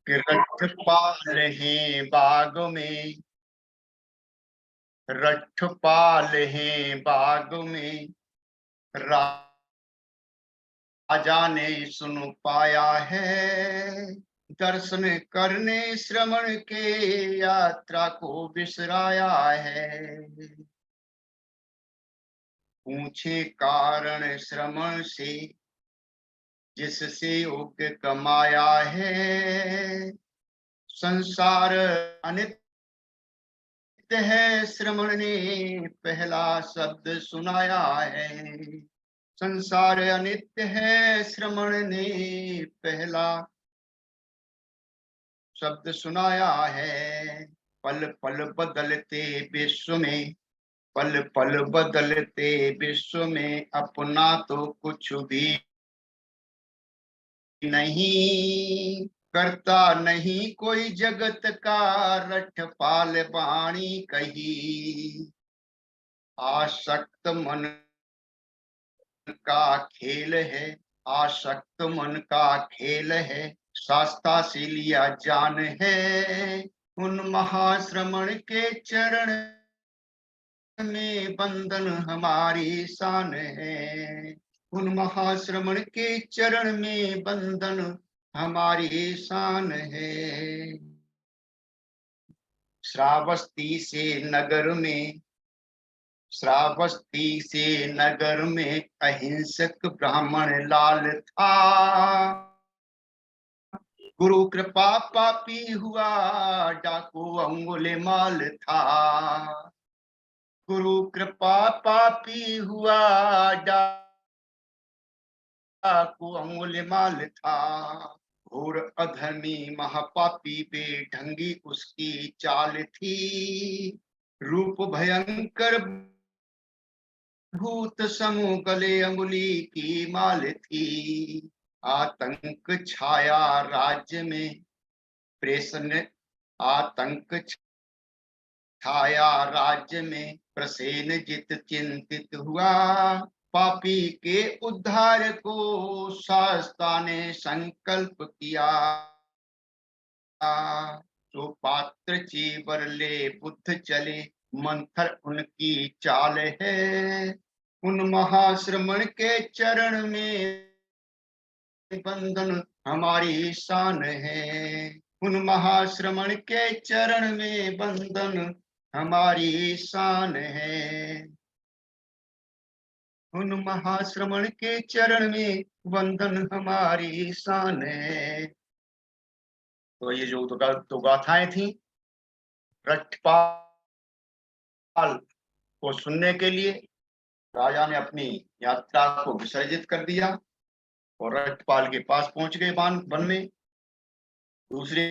कि रखपाल हैं बाग में, रखपाल हैं बाग में, राजा ने सुन पाया है। दर्शन करने श्रवण के यात्रा को बिसराया है। पूछे कारण श्रवण से, जिससे योग कमाया है। संसार अनित्य है, श्रवण ने पहला शब्द सुनाया है। संसार अनित्य है, श्रवण ने पहला शब्द सुनाया है। पल पल बदलते विश्व में, पल पल बदलते विश्व में, अपना तो कुछ भी नहीं करता, नहीं कोई जगत का रखपाल वाणी कही। आसक्त मन का खेल है, आसक्त मन का खेल है, शास्ता से लिया जान है। उन महाश्रमण के चरण में बंधन हमारी शान है। उन महाश्रमण के चरण में बंधन हमारी शान है। श्रावस्ती से नगर में, श्रावस्ती से नगर में अहिंसक ब्राह्मण लाल था। गुरु कृपा पापी हुआ, डाकू अंगुल माल था। गुरु कृपा पापी हुआ, डाकू अंगुल माल था। घोर अधर्मी महापापी बेढंगी उसकी चाल थी। रूप भयंकर भूत समूह, गले अंगुली की माल थी। आतंक छाया राज्य में, प्रसन्न आतंक छाया राज्य में, प्रसेनजित चिंतित हुआ। पापी के उद्धार को शास्ता ने संकल्प किया। तो पात्र चीवर ले बुद्ध चले, मंथर उनकी चाल है। उन महाश्रमण के चरण में बंधन हमारी शान है। उन महाश्रमण के चरण में बंधन हमारी शान है। उन महाश्रमण के चरण में बंधन हमारी शान है। तो ये जो दो गाथाएं थी, रक्षपाल को सुनने के लिए राजा ने अपनी यात्रा को विसर्जित कर दिया और रक्षपाल के पास पहुंच गए वन में। दूसरी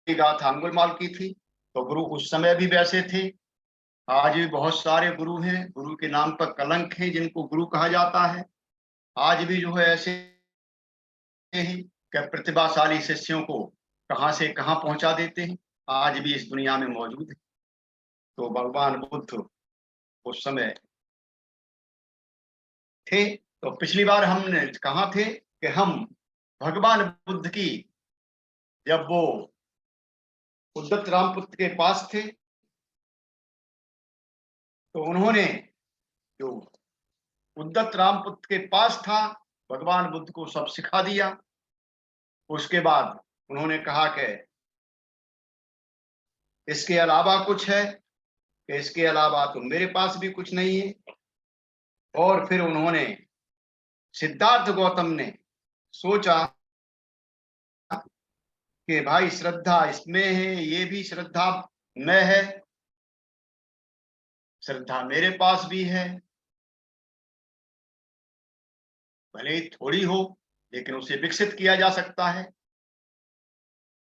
गाथा अंगुलमाल की थी। तो गुरु उस समय भी वैसे थे, आज भी बहुत सारे गुरु हैं। गुरु के नाम पर कलंक है, जिनको गुरु कहा जाता है। आज भी जो है ऐसे ही क्या प्रतिभाशाली शिष्यों को कहां से कहां पहुंचा देते हैं, आज भी इस दुनिया में मौजूद है। तो भगवान बुद्ध उस समय थे। तो पिछली बार हमने कहा थे कि हम भगवान बुद्ध की, जब वो उद्दत रामपुत्र के पास थे, तो उन्होंने जो उद्दत रामपुत्र के पास था, भगवान बुद्ध को सब सिखा दिया। उसके बाद उन्होंने कहा कि इसके अलावा कुछ है, कि इसके अलावा तो मेरे पास भी कुछ नहीं है। और फिर उन्होंने, सिद्धार्थ गौतम ने सोचा कि भाई श्रद्धा इसमें है, ये भी श्रद्धा में है, श्रद्धा मेरे पास भी है, भले ही थोड़ी हो लेकिन उसे विकसित किया जा सकता है।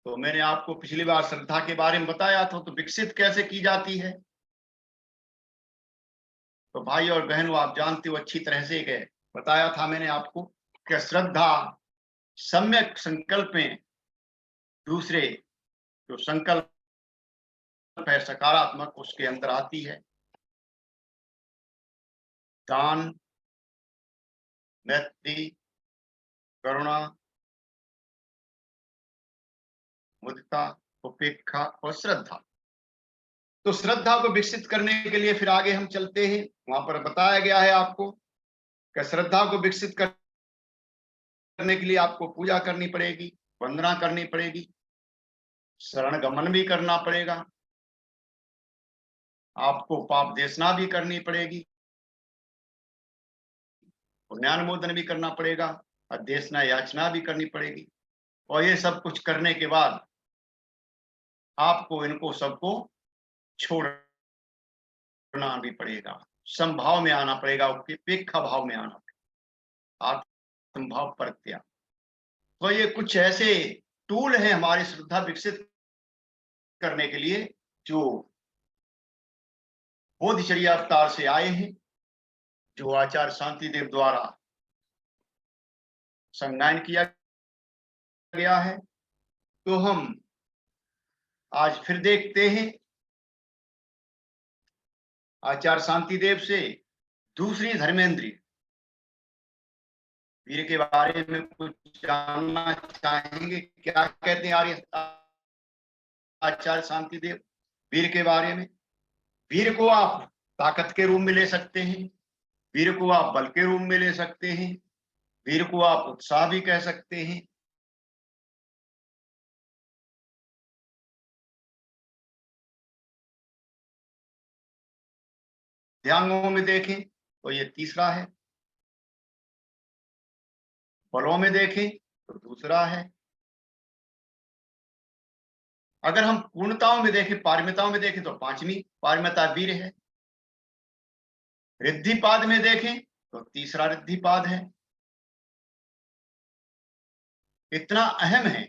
तो मैंने आपको पिछली बार श्रद्धा के बारे में बताया था, तो विकसित कैसे की जाती है। तो भाई और बहनों, आप जानते हो अच्छी तरह से कि बताया था मैंने आपको कि श्रद्धा सम्यक संकल्प में दूसरे जो संकल्प है सकारात्मक, उसके अंदर आती है। दान, मैत्री, करुणा, मुदिता, उपेक्षा और श्रद्धा। तो श्रद्धा को विकसित करने के लिए फिर आगे हम चलते हैं। वहां पर बताया गया है आपको कि श्रद्धा को विकसित करने के लिए आपको पूजा करनी पड़ेगी, वंदना करनी पड़ेगी, शरण गमन भी करना पड़ेगा, आपको पाप देशना भी करनी पड़ेगी, पुण्यानुमोदन भी करना पड़ेगा, अध्यसना याचना भी करनी पड़ेगी। और ये सब कुछ करने के बाद आपको इनको सबको छोड़ना भी पड़ेगा, समभाव में आना पड़ेगा, उपेक्षा भाव में आना पड़ेगा, आत्मभाव प्रत्याग। तो ये कुछ ऐसे टूल हैं हमारी श्रद्धा विकसित करने के लिए जो बोधिचर्या अवतार से आए हैं, जो आचार्य शांतिदेव द्वारा संज्ञान किया गया है। तो हम आज फिर देखते हैं आचार्य शांतिदेव से दूसरी धर्मेंद्रिय वीर के बारे में कुछ जानना चाहेंगे। क्या कहते हैं आचार्य शांतिदेव वीर के बारे में? वीर को आप ताकत के रूप में ले सकते हैं, वीर को आप बल के रूप में ले सकते हैं, वीर को आप उत्साह भी कह सकते हैं। ध्यानों में देखें तो ये तीसरा है, बलों में देखें तो दूसरा है, अगर हम पूर्णताओं में देखें, पारमिताओं में देखें तो पांचवी पारमिता वीर है, रिद्धिपाद में देखें तो तीसरा रिद्धिपाद है। इतना अहम है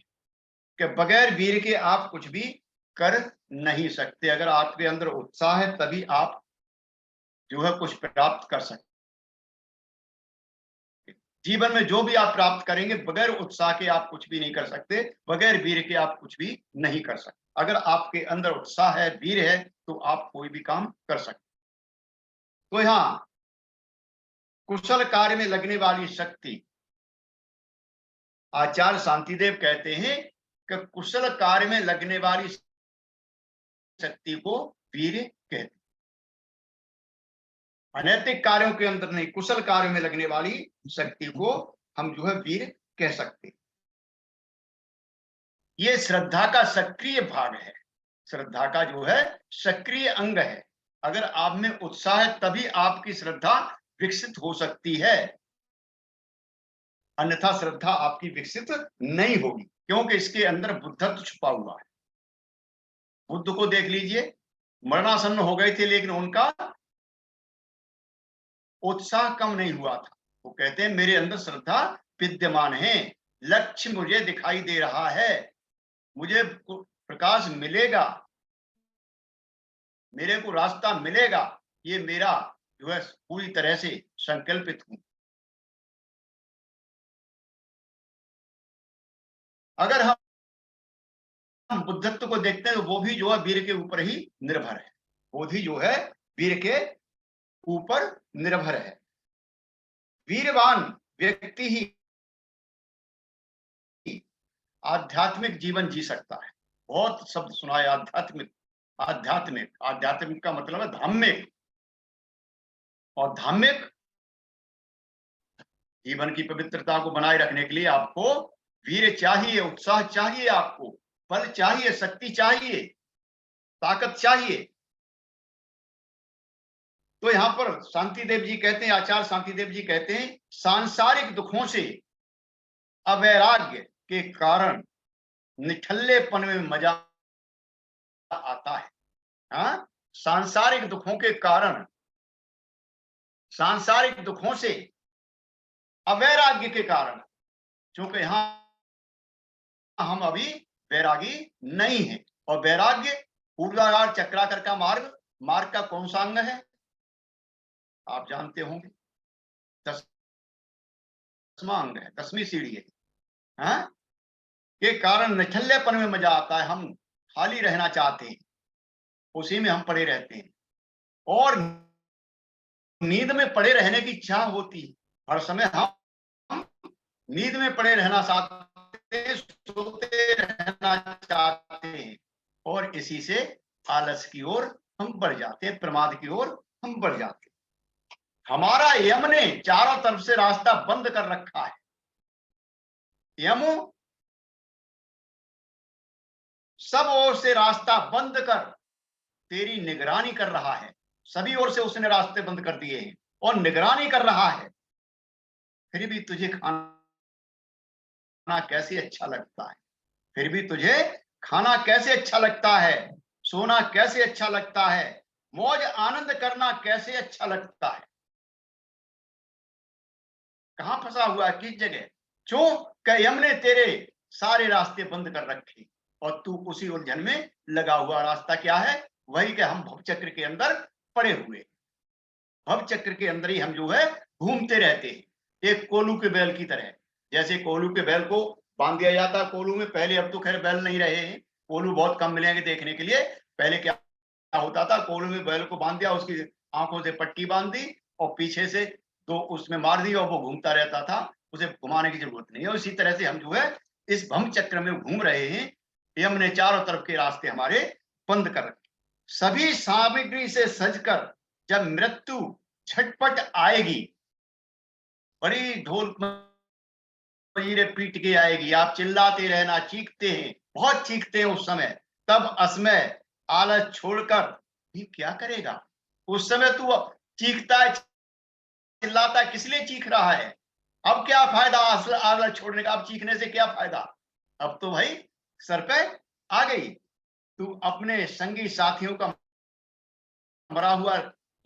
कि बगैर वीर के आप कुछ भी कर नहीं सकते। अगर आपके अंदर उत्साह है तभी आप जो है कुछ प्राप्त कर सकते। जीवन में जो भी आप प्राप्त करेंगे बगैर उत्साह के आप कुछ भी नहीं कर सकते, बगैर वीर के आप कुछ भी नहीं कर सकते। अगर आपके अंदर उत्साह है, वीर है, तो आप कोई भी काम कर सकते। तो यहां कुशल कार्य में लगने वाली शक्ति, आचार्य शांतिदेव कहते हैं कि कुशल कार्य में लगने वाली शक्ति को वीर कहते हैं। अनैतिक कार्यों के अंदर नहीं, कुशल कार्यों में लगने वाली शक्ति को हम जो है वीर कह सकते हैं। ये श्रद्धा का सक्रिय भाग है, श्रद्धा का जो है सक्रिय अंग है। अगर आप में उत्साह है तभी आपकी श्रद्धा विकसित हो सकती है, अन्यथा श्रद्धा आपकी विकसित नहीं होगी, क्योंकि इसके अंदर बुद्धत्व छुपा हुआ है। बुद्ध को देख लीजिए, मरणासन्न हो गए थे लेकिन उनका उत्साह कम नहीं हुआ था। वो कहते हैं मेरे अंदर श्रद्धा विद्यमान है, लक्ष्य मुझे दिखाई दे रहा है, मुझे प्रकाश मिलेगा, मेरे को रास्ता मिलेगा, ये मेरा जो है पूरी तरह से संकल्पित हूं। अगर हम बुद्धत्व को देखते हैं तो वो भी जो है वीर के ऊपर ही निर्भर है, बोधि जो है वीर के ऊपर निर्भर है। वीरवान व्यक्ति ही आध्यात्मिक जीवन जी सकता है। बहुत शब्द सुना है आध्यात्मिक, आध्यात्मिक, आध्यात्मिक का मतलब है धार्मिक, और धार्मिक जीवन की पवित्रता को बनाए रखने के लिए आपको वीर चाहिए, उत्साह चाहिए, आपको बल चाहिए, शक्ति चाहिए, ताकत चाहिए। तो यहां पर शांतिदेव जी कहते हैं, आचार्य शांतिदेव जी कहते हैं, सांसारिक दुखों से अवैराग्य के कारण निठल्लेपन में मजा आता है। हाँ, सांसारिक दुखों के कारण, सांसारिक दुखों से अवैराग्य के कारण, क्योंकि यहां हम अभी वैरागी नहीं है। और वैराग्य ऊर्ध्वाधर चक्राकर का मार्ग, मार्ग का कौन सा अंग है आप जानते होंगे, 10वां अंग है, 10वीं सीढ़ी है। हाँ? के कारण निठल्लेपन में मजा आता है, हम खाली रहना चाहते हैं, उसी में हम पड़े रहते हैं, और नींद में पड़े रहने की इच्छा होती है। हर समय हम नींद में पड़े रहना चाहते हैं, सोते रहना चाहते हैं और इसी से आलस की ओर हम बढ़ जाते हैं, प्रमाद की ओर हम बढ़ जाते हैं। हमारा यम ने चारों तरफ से रास्ता बंद कर रखा है। यम सब ओर से रास्ता बंद कर तेरी निगरानी कर रहा है। सभी ओर से उसने रास्ते बंद कर दिए हैं और निगरानी कर रहा है, फिर भी तुझे खाना कैसे अच्छा लगता है, फिर भी तुझे खाना कैसे अच्छा लगता है, सोना कैसे अच्छा लगता है, मौज आनंद करना कैसे अच्छा लगता है। कहां फंसा हुआ है, किस जगह? क्यों? कि यम ने तेरे सारे रास्ते बंद कर रखे और तू उसी उलझन में लगा हुआ। रास्ता क्या है? वही कि हम भव चक्र के अंदर पड़े हुए, भव चक्र के अंदर ही हम जो है घूमते रहते हैं, एक कोलू के बैल की तरह। जैसे कोलू के बैल को बांध दिया जाता है कोलू में, पहले, अब तो खैर बैल नहीं रहे हैं, कोलू बहुत कम मिलेंगे देखने के लिए। पहले क्या होता था, कोलू में बैल को बांध दिया, उसकी आंखों से पट्टी बांध दी और पीछे से दो उसमें मार दी और वो घूमता रहता था, उसे घुमाने की जरूरत नहीं है। उसी तरह से हम जो है इस भ्रम चक्र में घूम रहे हैं। यम ने चारों तरफ के रास्ते हमारे बंद कर रखे। सभी सामग्री से सजकर जब मृत्यु झटपट आएगी, बड़ी ढोल मंजीरे पीट के आएगी, आप चिल्लाते रहना, चीखते हैं, बहुत चीखते हैं उस समय, तब असमय आलस छोड़कर भी क्या करेगा? उस समय तू चीखता है, चिल्लाता है, किस लिए चीख रहा है? अब क्या फायदा आलस छोड़ने का? अब चीखने से क्या फायदा? अब तो भाई सर पे आ गई। तू अपने संगी साथियों का मरा हुआ,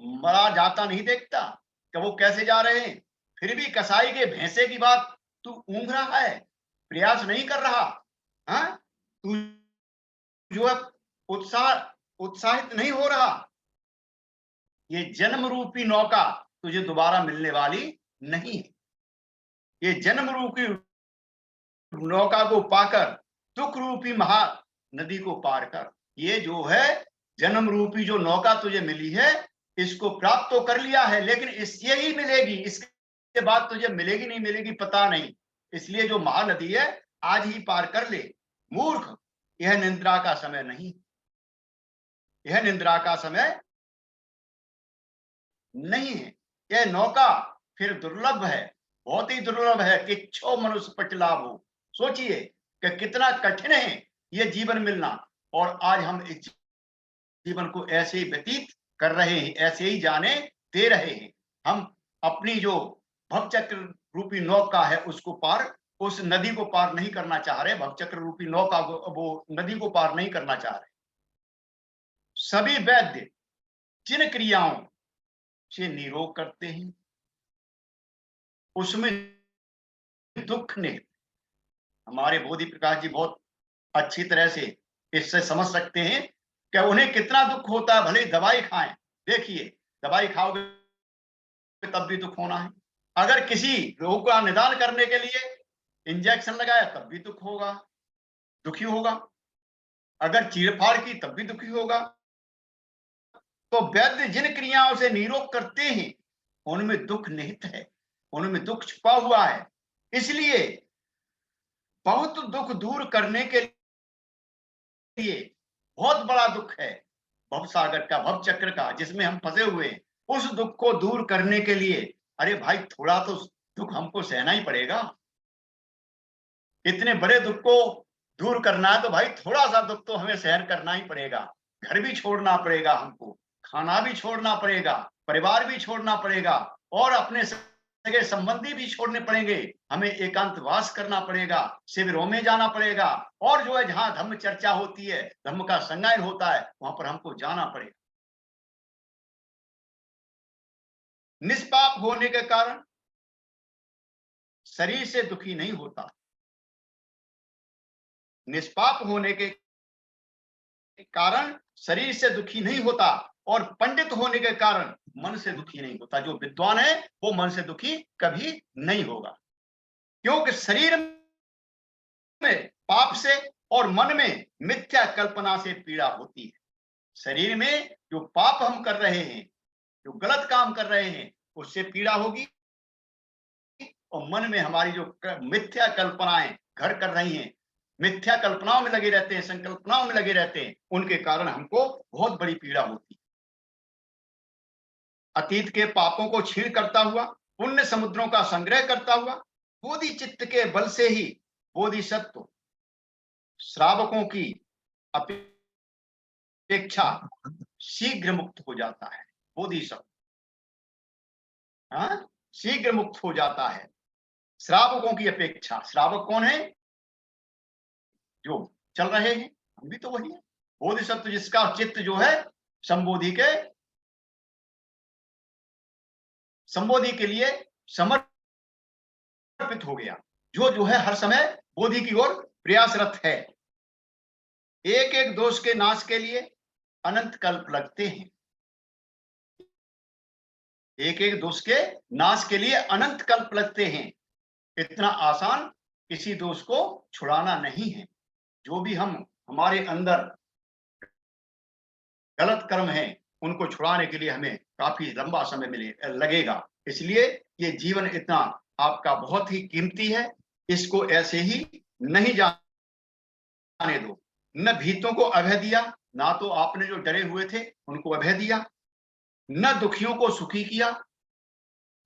मरा जाता नहीं देखता कि वो कैसे जा रहे हैं, फिर भी कसाई के भैंसे की बात तू ऊंघ रहा है, प्रयास नहीं कर रहा। हाँ, तू जो है उत्साहित नहीं हो रहा। ये जन्म रूपी नौका तुझे दोबारा मिलने वाली नहीं है। ये जन्म रूपी नौका को पाकर दुख रूपी महा नदी को पार कर, ये जो है जन्म रूपी जो नौका तुझे मिली है, इसको प्राप्त तो कर लिया है, लेकिन इस यही मिलेगी, इसके बाद तुझे मिलेगी नहीं मिलेगी पता नहीं। इसलिए जो महानदी है आज ही पार कर ले। मूर्ख, यह निंद्रा का समय नहीं, यह निंद्रा का समय नहीं है। यह नौका फिर दुर्लभ है, बहुत ही दुर्लभ है कि क्षो मनुष्य पटलाभ हो। सोचिए कि कितना कठिन है यह जीवन मिलना, और आज हम इस जीवन को ऐसे ही व्यतीत कर रहे हैं, ऐसे ही जाने दे रहे हैं। हम अपनी जो भवचक्र रूपी नौका है उसको पार, उस नदी को पार नहीं करना चाह रहे, भवचक्र रूपी नौका को, वो नदी को पार नहीं करना चाह रहे। सभी वैद्य जिन क्रियाओं से निरोग करते हैं उसमें दुख ने, हमारे बोधि प्रकाश जी बहुत अच्छी तरह से इससे समझ सकते हैं कि उन्हें कितना दुख होता है। भले दवाई खाएं, देखिए दवाई खाओगे तब भी दुख होना है, अगर किसी रोग का निदान करने के लिए इंजेक्शन लगाया तब भी दुख होगा, दुखी होगा, अगर चीरफाड़ की तब भी दुखी होगा। तो वैद्य जिन क्रियाओं से निरोग करते हैं उनमें दुख निहित है, उनमें दुख छुपा हुआ है। इसलिए बहुत दुख दूर करने के लिए, बहुत बड़ा दुख है भव सागर का, भव चक्र का, जिसमें हम फंसे हुए हैं, उस दुख को दूर करने के लिए अरे भाई थोड़ा तो दुख हमको सहना ही पड़ेगा। इतने बड़े दुख को दूर करना है तो भाई थोड़ा सा दुख तो हमें सहन करना ही पड़ेगा। घर भी छोड़ना पड़ेगा हमको, खाना भी छोड़ना पड़ेगा, परिवार भी छोड़ना पड़ेगा, और अपने सगे संबंधी भी छोड़ने पड़ेंगे। हमें एकांतवास करना पड़ेगा, शिविरों में जाना पड़ेगा, और जो है जहां धर्म चर्चा होती है, धर्म का संगायन होता है, वहां पर हमको जाना पड़ेगा। निष्पाप होने के कारण शरीर से दुखी नहीं होता, निष्पाप होने के कारण शरीर से दुखी नहीं होता, और पंडित होने के कारण मन से दुखी नहीं होता। जो विद्वान है वो मन से दुखी कभी नहीं होगा, क्योंकि शरीर में पाप से और मन में मिथ्या कल्पना से पीड़ा होती है। शरीर में जो पाप हम कर रहे हैं, जो गलत काम कर रहे हैं, उससे पीड़ा होगी, और मन में हमारी जो मिथ्या कल्पनाएं घर कर रही हैं, मिथ्या कल्पनाओं में लगे रहते हैं, संकल्पनाओं में लगे रहते हैं, उनके कारण हमको बहुत बड़ी पीड़ा होती है। अतीत के पापों को छीण करता हुआ, पुण्य समुद्रों का संग्रह करता हुआ, बोधि चित्त के बल से ही बोधिसत्व श्रावकों की अपेक्षा शीघ्र मुक्त हो जाता है। बोधिसत्व शीघ्र मुक्त हो जाता है श्रावकों की अपेक्षा। श्रावक कौन है? जो चल रहे हैं, हम भी तो वही है। बोधिसत्व जिसका चित्त जो है संबोधि के लिए समर्पित हो गया, जो है हर समय बोधि की ओर प्रयासरत है। एक एक दोष के नाश के लिए अनंत कल्प लगते हैं। एक एक दोष के नाश के लिए अनंत कल्प लगते हैं। इतना आसान किसी दोष को छुड़ाना नहीं है। जो भी हमारे अंदर गलत कर्म हैं, उनको छुड़ाने के लिए हमें काफी लंबा समय लगेगा। इसलिए ये जीवन इतना आपका बहुत ही कीमती है, इसको ऐसे ही नहीं जाने दो। न भीतों को अभय दिया, ना तो आपने जो डरे हुए थे उनको अभय दिया, न दुखियों को सुखी किया,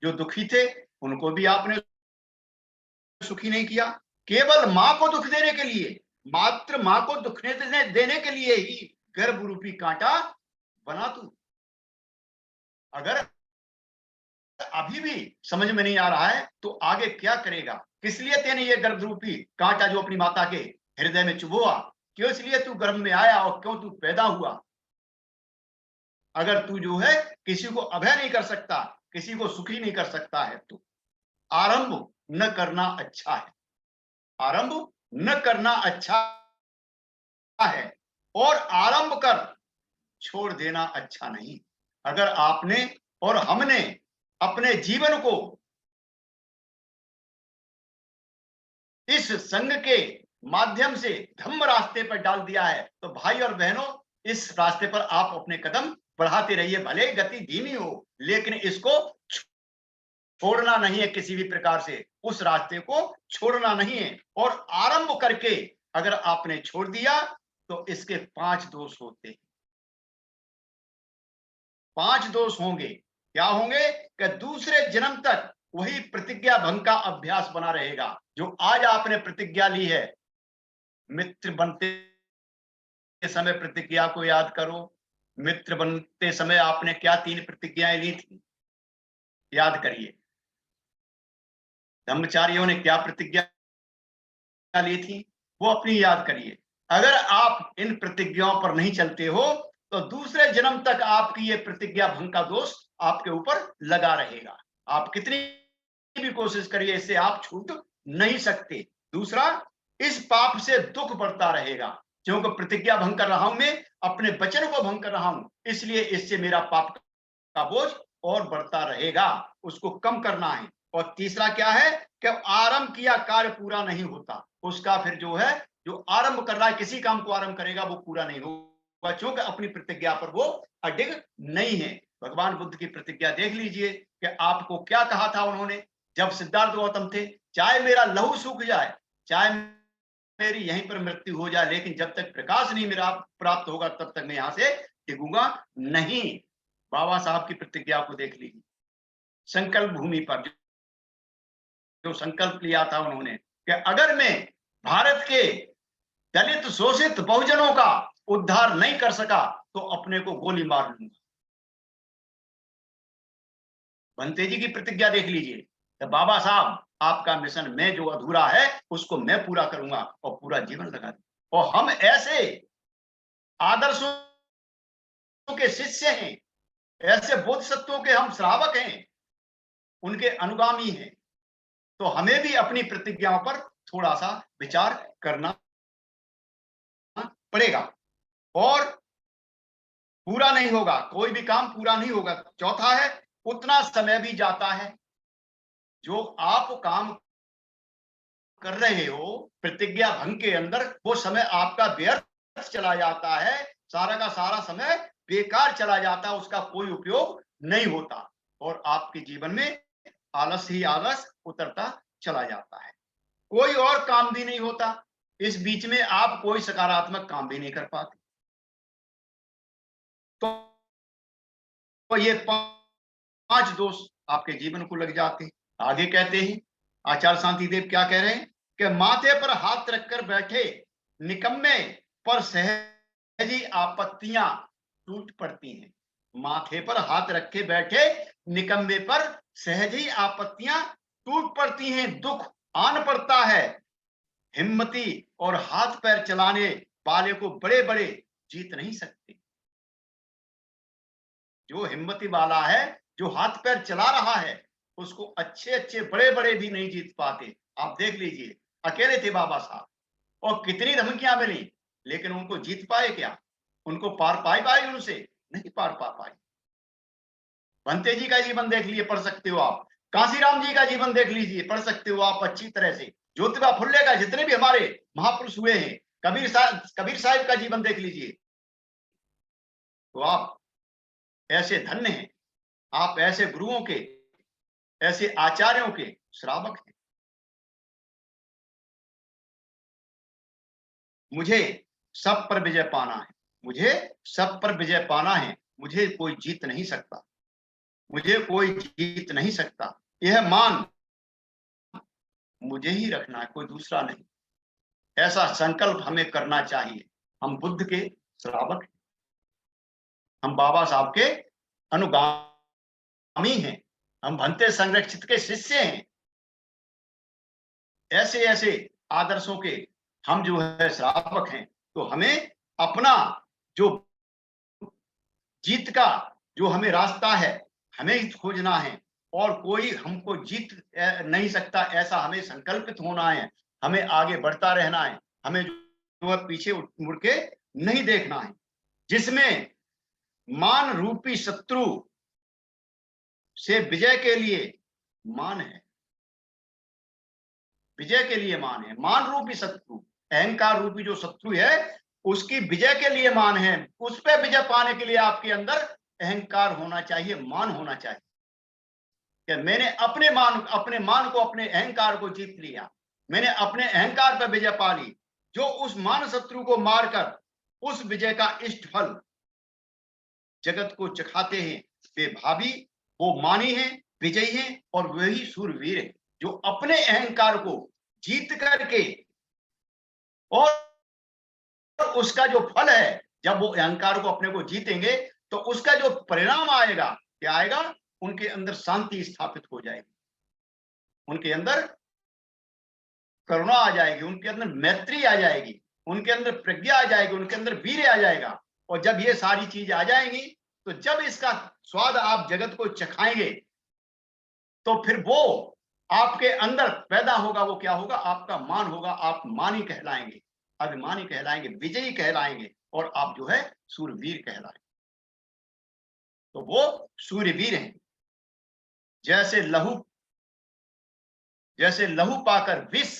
जो दुखी थे उनको भी आपने सुखी नहीं किया। केवल मां को दुख देने के लिए, मात्र मां को दुख देने के लिए ही गर्भ रूपी कांटा बना तू। अगर अभी भी समझ में नहीं आ रहा है तो आगे क्या करेगा? किस लिए तेने ये गर्भ रूपी कांटा जो अपनी माता के हृदय में चुभोआ, क्यों इसलिए तू गर्भ में आया और क्यों तू पैदा हुआ? अगर तू जो है किसी को अभय नहीं कर सकता, किसी को सुखी नहीं कर सकता है, तो आरंभ न करना अच्छा है। आरंभ न करना अच्छा है और आरंभ कर छोड़ देना अच्छा नहीं। अगर आपने और हमने अपने जीवन को इस संघ के माध्यम से धम्म रास्ते पर डाल दिया है, तो भाई और बहनों, इस रास्ते पर आप अपने कदम बढ़ाते रहिए। भले गति धीमी हो, लेकिन इसको छोड़ना नहीं है किसी भी प्रकार से। उस रास्ते को छोड़ना नहीं है। और आरंभ करके अगर आपने छोड़ दिया तो इसके 5 दोष होते हैं। 5 दोष होंगे। क्या होंगे? कि दूसरे जन्म तक वही प्रतिज्ञा भंग का अभ्यास बना रहेगा। जो आज आपने प्रतिज्ञा ली है, मित्र बनते समय प्रतिज्ञा को याद करो। मित्र बनते समय आपने क्या 3 प्रतिज्ञाएं ली थी, याद करिए। ब्रह्मचारियों ने क्या प्रतिज्ञा ली थी, वो अपनी याद करिए। अगर आप इन प्रतिज्ञाओं पर नहीं चलते हो तो दूसरे जन्म तक आपकी ये प्रतिज्ञा भंग का दोष आपके ऊपर लगा रहेगा। आप कितनी भी कोशिश करिए, इससे आप छूट नहीं सकते। दूसरा, इस पाप से दुख बढ़ता रहेगा, क्योंकि प्रतिज्ञा भंग कर रहा हूं मैं, अपने वचन को भंग कर रहा हूं, इसलिए इससे मेरा पाप का बोझ और बढ़ता रहेगा। उसको कम करना है। और तीसरा क्या है कि आरंभ किया कार्य पूरा नहीं होता, उसका फिर जो है, जो आरंभ कर रहा है, किसी काम को आरंभ करेगा वो पूरा नहीं होगा, क्योंकि अपनी प्रतिज्ञा पर वो अडिग नहीं है। भगवान बुद्ध की प्रतिज्ञा देख लीजिए कि आपको क्या कहा था उन्होंने जब सिद्धार्थ गौतम थे। चाहे मेरा लहू सूख जाए, चाहे मेरी यहीं पर मृत्यु हो जाए, लेकिन जब तक प्रकाश नहीं मेरा प्राप्त होगा तब तक मैं यहां से टिकूंगा नहीं। बाबा साहब की प्रतिज्ञा को देख लीजिए। संकल्प भूमि पर जो संकल्प लिया था उन्होंने कि अगर मैं भारत के दलित शोषित बहुजनों का उद्धार नहीं कर सका तो अपने को गोली मार लूंगा। भंते जी की प्रतिज्ञा देख लीजिए। तो बाबा साहब, आपका मिशन में जो अधूरा है उसको मैं पूरा करूंगा और पूरा जीवन लगा दूंगा। और हम ऐसे आदर्शों के शिष्य हैं, ऐसे बोधिसत्वों के हम श्रावक हैं, उनके अनुगामी हैं। तो हमें भी अपनी प्रतिज्ञाओं पर थोड़ा सा विचार करना पड़ेगा। और पूरा नहीं होगा, कोई भी काम पूरा नहीं होगा। चौथा है, उतना समय भी जाता है। जो आप काम कर रहे हो प्रतिज्ञा भंग के अंदर, वो समय आपका व्यर्थ चला जाता है। सारा का सारा समय बेकार चला जाता है, उसका कोई उपयोग नहीं होता और आपके जीवन में आलस ही आलस उतरता चला जाता है। कोई और काम भी नहीं होता। इस बीच में आप कोई सकारात्मक काम भी नहीं कर पाते। तो ये 5 दोष आपके जीवन को लग जाते हैं। आगे कहते हैं आचार्य शांतिदेव क्या कह रहे हैं कि माथे पर हाथ रखकर बैठे निकम्मे पर सहजी आपत्तियां टूट पड़ती हैं। माथे पर हाथ रखे बैठे निकम्मे पर सहजी आपत्तियां टूट पड़ती हैं, दुख आन पड़ता है। हिम्मती और हाथ पैर चलाने वाले को बड़े बड़े जीत नहीं सकते। जो हिम्मती वाला है, जो हाथ पैर चला रहा है, उसको अच्छे अच्छे बड़े बड़े भी नहीं जीत पाते। आप देख लीजिए, अकेले थे बाबा साहब और कितनी धमकियां मिली, लेकिन उनको जीत पाए क्या? उनको पार पाई उनसे? नहीं पार पा पाए। भंते जी का जीवन देख लीजिए, पढ़ सकते हो आप। कांसीराम जी का जीवन देख लीजिए, पढ़ सकते हो आप अच्छी तरह से। ज्योतिबा फुल्ले का, जितने भी हमारे महापुरुष हुए हैं, कबीर साहिब का जीवन देख लीजिए, तो आप ऐसे धन्य हैं, आप ऐसे गुरुओं के, ऐसे आचार्यों के श्रावक हैं। मुझे सब पर विजय पाना है, मुझे सब पर विजय पाना है, मुझे कोई जीत नहीं सकता, मुझे कोई जीत नहीं सकता। यह मान मुझे ही रखना है, कोई दूसरा नहीं। ऐसा संकल्प हमें करना चाहिए। हम बुद्ध के श्रावक हैं, हम बाबा साहब के अनुगामी हैं, हम भंते संरक्षित के शिष्य हैं। ऐसे ऐसे आदर्शों के हम जो है श्रावक हैं, तो हमें अपना जो जीत का जो हमें रास्ता है, हमें ही खोजना है, और कोई हमको जीत नहीं सकता, ऐसा हमें संकल्पित होना है। हमें आगे बढ़ता रहना है, हमें जो है पीछे मुड़ के नहीं देखना है। जिसमें मान रूपी शत्रु से विजय के लिए मान है, विजय के लिए मान है। मान रूपी शत्रु, अहंकार रूपी जो शत्रु है, उसकी विजय के लिए मान है। उस पर विजय पाने के लिए आपके अंदर अहंकार होना चाहिए, मान होना चाहिए कि मैंने अपने मान को, अपने अहंकार को जीत लिया, मैंने अपने अहंकार पर विजय पा ली। जो उस मान शत्रु को मारकर उस विजय का इष्ट फल जगत को चखाते हैं, वे भावी, वो मानी हैं, विजयी हैं, और वही सूरवीर है जो अपने अहंकार को जीत करके, और उसका जो फल है, जब वो अहंकार को अपने को जीतेंगे, तो उसका जो परिणाम आएगा, क्या आएगा? उनके अंदर शांति स्थापित हो जाएगी, उनके अंदर करुणा आ जाएगी, उनके अंदर मैत्री आ जाएगी, उनके अंदर प्रज्ञा आ जाएगी, उनके अंदर वीर्य आ जाएगा। और जब ये सारी चीज आ जाएंगी, तो जब इसका स्वाद आप जगत को चखाएंगे, तो फिर वो आपके अंदर पैदा होगा। वो क्या होगा? आपका मान होगा। आप मानी कहलाएंगे, अभिमानी कहलाएंगे, विजयी कहलाएंगे, और आप जो है सूरवीर कहलाएंगे। तो वो सूर्यवीर हैं। जैसे लहू पाकर विष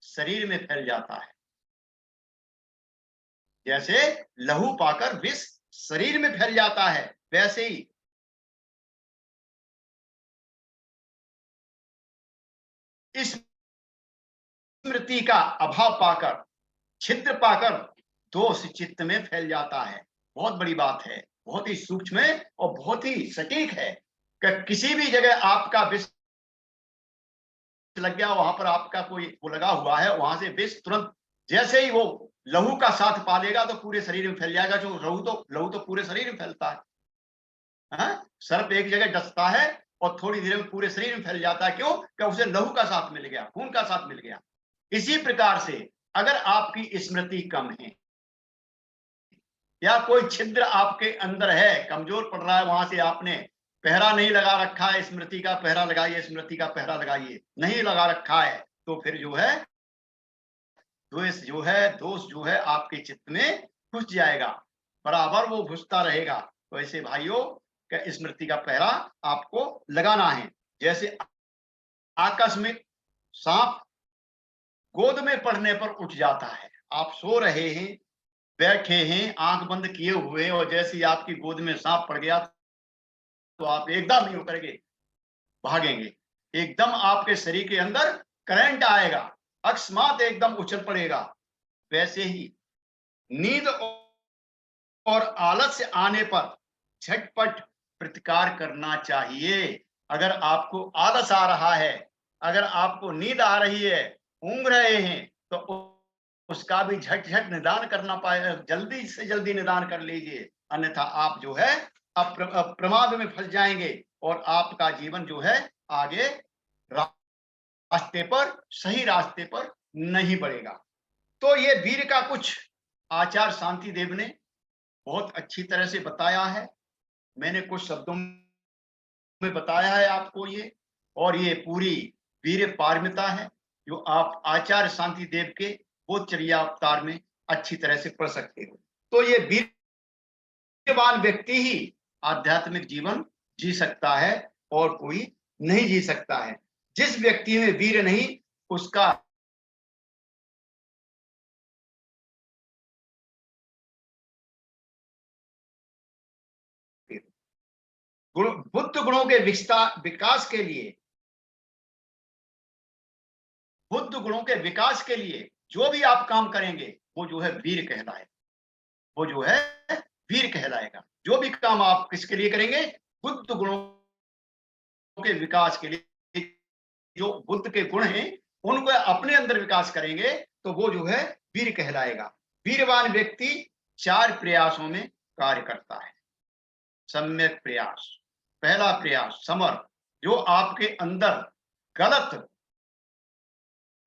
शरीर में फैल जाता है, जैसे लहू पाकर विष शरीर में फैल जाता है, वैसे ही इस स्मृति का अभाव पाकर, छिद्र पाकर दोष चित्त में फैल जाता है। बहुत बड़ी बात है, बहुत ही सूक्ष्म है और बहुत ही सटीक है कि किसी भी जगह आपका विष लग गया, वहां पर आपका कोई वो लगा हुआ है, वहां से विष तुरंत जैसे ही वो लहू का साथ पालेगा, तो पूरे शरीर में फैल जाएगा। जो लहू तो पूरे शरीर में फैलता है। सर्प एक जगह डसता है और थोड़ी देर में पूरे शरीर में फैल जाता है। क्यों? कि उसे लहू का साथ मिल गया, खून का साथ मिल गया। इसी प्रकार से अगर आपकी स्मृति कम है, या कोई छिद्र आपके अंदर है, कमजोर पड़ रहा है, वहां से आपने पहरा नहीं लगा रखा है, स्मृति का पहरा लगाइए, स्मृति का पहरा लगाइए, नहीं लगा रखा है, तो फिर जो है दोष जो है आपके चित्त में घुस जाएगा, बराबर वो घुसता रहेगा। तो ऐसे भाइयों का स्मृति का पहरा आपको लगाना है। जैसे आकस्मिक सांप गोद में पड़ने पर उठ जाता है। आप सो रहे हैं, बैठे हैं, आंख बंद किए हुए, और जैसे ही आपकी गोद में सांप पड़ गया, तो आप एकदम नहीं होकर के भागेंगे। एकदम आपके शरीर के अंदर करंट आएगा, अकस्मात एकदम उछल पड़ेगा, वैसे ही नींद और आलस्य आने पर झटपट प्रतिकार करना चाहिए। अगर आपको आलस आ रहा है, अगर आपको नींद आ रही है, ऊँघ रहे हैं, तो उसका भी झट-झट निदान करना पाए, जल्दी से जल्दी निदान कर लीजिए, अन्यथा आप जो है प्रमाद में फँस जाएँगे और आपका जीवन जो है आगे रास्ते पर, सही रास्ते पर नहीं बढ़ेगा। तो ये वीर का कुछ आचार शांति देव ने बहुत अच्छी तरह से बताया है। मैंने कुछ शब्दों में बताया है आपको ये, और ये पूरी वीर पारमिता है, जो आप आचार्य शांति देव के बोधचर्या अवतार में अच्छी तरह से पढ़ सकते हो। तो ये वीर्यवान व्यक्ति ही आध्यात्मिक जीवन जी सकता है और कोई नहीं जी सकता है। जिस व्यक्ति में वीर नहीं, उसका बुद्ध गुणों के विकास के लिए, बुद्ध गुणों के विकास के लिए जो भी आप काम करेंगे, वो जो है वीर कहलाएगा, वो जो है वीर कहलाएगा। जो भी काम आप किसके लिए करेंगे? बुद्ध गुणों के विकास के लिए। जो बुद्ध के गुण हैं, उनको अपने अंदर विकास करेंगे, तो वो जो है वीर कहलाएगा। वीरवान व्यक्ति 4 प्रयासों में कार्य करता है। सम्यक प्रयास, पहला प्रयास समर, जो आपके अंदर गलत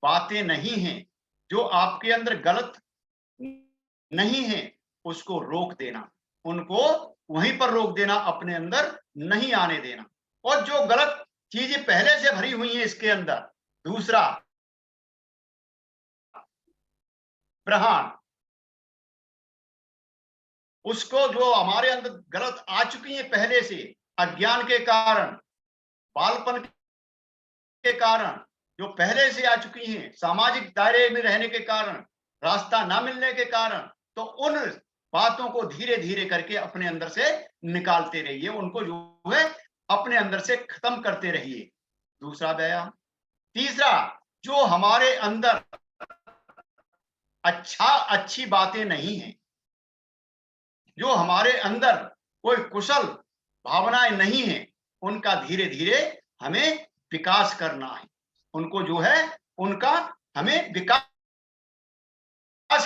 बातें नहीं हैं, जो आपके अंदर गलत नहीं है, उसको रोक देना, उनको वहीं पर रोक देना, अपने अंदर नहीं आने देना। और जो गलत चीजें पहले से भरी हुई हैं इसके अंदर, दूसरा प्रहार, उसको जो हमारे अंदर गलत आ चुकी है पहले से, अज्ञान के कारण, बालपन के कारण, जो पहले से आ चुकी हैं, सामाजिक दायरे में रहने के कारण, रास्ता ना मिलने के कारण, तो उन बातों को धीरे-धीरे करके अपने अंदर से निकालते रहिए, उनको जो है अपने अंदर से खत्म करते रहिए। दूसरा व्यायाम। तीसरा, जो हमारे अंदर अच्छी बातें नहीं हैं, जो हमारे अंदर कोई कुशल भावनाएं नहीं हैं, उनका धीरे-धीरे हमें विकास करना है। उनको जो है, उनका हमें विकास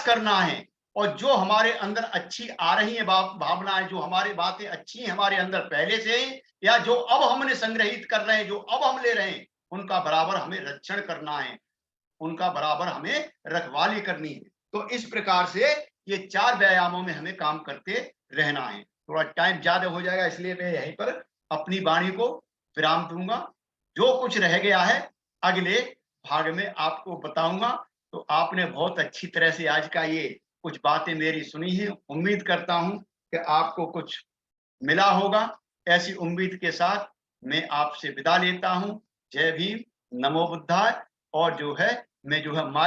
करना है। और जो हमारे अंदर अच्छी आ रही है भावनाएं, जो हमारी बातें अच्छी हैं हमारे अंदर पहले से, या जो अब हमने संग्रहित कर रहे हैं, जो अब हम ले रहे हैं, उनका बराबर हमें रक्षण करना है, उनका बराबर हमें रखवाली करनी है। तो इस प्रकार से ये 4 व्यायामों में हमें काम करते रहना है। थोड़ा टाइम ज्यादा हो जाएगा, इसलिए मैं यहीं पर अपनी वाणी को विराम दूंगा। जो कुछ रह गया है अगले भाग में आपको बताऊंगा। तो आपने बहुत अच्छी तरह से आज का ये कुछ बातें मेरी सुनी है। उम्मीद करता हूं कि आपको कुछ मिला होगा। ऐसी उम्मीद के साथ मैं आपसे विदा लेता हूं। जय भीम, नमो बुद्धाय। और जो है मैं जो है